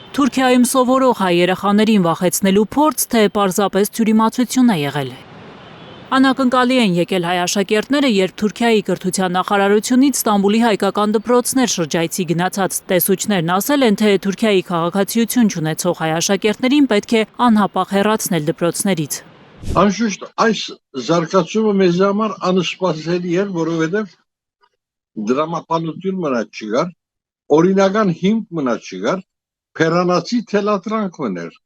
Թուրքիայում սովորող հայ երեխաներին վախեցնելու փորձ, թե պարզապես թյուրիմացություն է եղել։ Անակնկալի են եկել հայ աշակերտները, երբ Թուրքիայի կրթության նախարարությունից Ստամբուլի հայկական դպրոցներ շրջայցի գնացած տեսուչներն ասել են, թե Թուրքիայի քաղաքացիություն չունեցող հայ աշակերտներին պետք է անհապաղ հեռացնել դպրոցներից։ Անշուշտ այս զարգացումը մեզ համար անսպասելի էր, որովհետև դրամապանություն մնաց չկար, օրինական հիմք մնաց չկար, փերանացի թելատրանք մներ։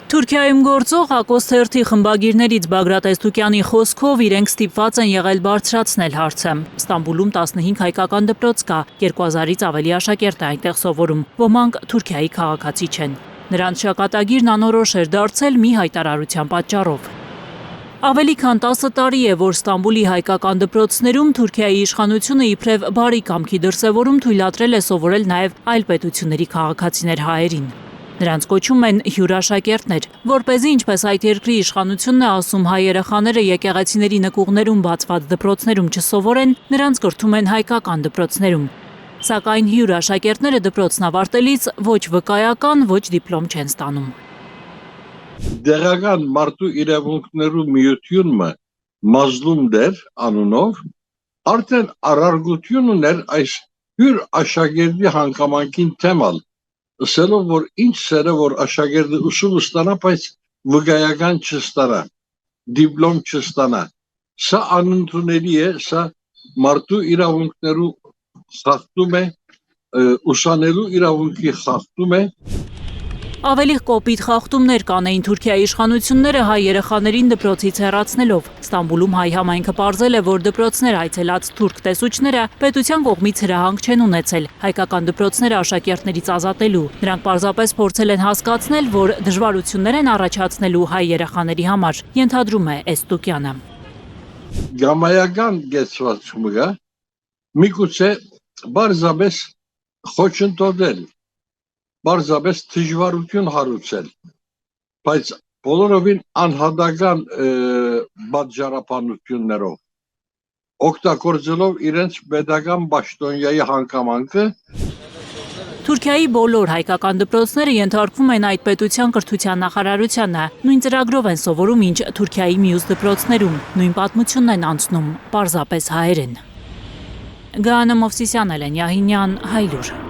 Թուրքիայում գործող Ակոս թերթի խմբագիրներից Բագրատ Էստուկյանի խոսքով իրենք ստիպված են եղել բարձրացնել հարցը։ Ստամբուլում 15 հայկական դպրոց կա, 2000-ից ավելի աշակերտ է այնտեղ սովորում, ոմանք Թուրքիայի քաղաքացի չեն։ Նրանց ճակատագիրն անորոշ էր դարձել մի հայտարարության պատճառով։ Ավելի քան 10 տարի է, որ Ստամբուլի հայկական դպրոցներում Թուրքիայի իշխանությունը իբրև բարի կամքի դրսևորում թույլատրել է սովորել նաև այլ պետությունների քաղաքացիներ հայերին։ Նրանց կոչում են հյուրաշակերտներ, որպեսզի ինչպես այդ երկրի իշխանությունն է ասում հայ երեխաները եկեղեցիների նկուղներում բացված դպրոցներում չսովորեն, նրանց կրթում են հայկական դպրոցներում։ Սակայն հյուրաշակերտները դպրոցն ավարտելիս ոչ վկայական, ոչ դիպլոմ չեն ստանում։ Դեղական մարդու իրավունքներու միությունը Մազլում դեր անունով արդեն առարգություն ուներ այս հյուր աշակերտի հանգամանքին թեմալ, ասելով, որ ինչ սերը, որ աշակերտը ուսում ստանա, բայց վկայական չստանա, դիպլոմ չստանա։ Սա անընդունելի է, սա մարդու իրավունքներու խախտում է, ուսանելու իրավունքի խախտում է։ Ավելի կոպիտ խախտումներ կանեին Թուրքիայի իշխանությունները հայ երեխաներին դպրոցից հեռացնելով։ Ստամբուլում հայ համայնքը պարզել է, որ դպրոցներ այցելած թուրք տեսուչները պետության կողմից հրահանգ չեն ունեցել հայկական դպրոցները աշակերտներից ազատելու։ Նրանք պարզապես փորձել են հասկացնել, որ դժվարություններ են առաջացնելու հայ երեխաների համար, ենթադրում է Էստուկյանը։ Գամայական գեցվածքը միգուցե բարձրապես խոչընդոտել, բարձրապես դժվարություն հարուցել, բայց բոլորովին անհատական պատճառաբանություններով օգտագործելով իրենց պետական պաշտոնյայի հանգամանքը։ Թուրքիայի բոլոր հայկական դպրոցները ենթարկվում են այդ պետության կրթության նախարարությանը, նույն ծրագրով են սովորում, ինչ Թուրքիայի մյուս դպրոցներում, նույն պատմությունն են անցնում, պարզապես հայերեն։ Գաանա Մովսիսյան, Էլեն Յահինյան, Հայլուր։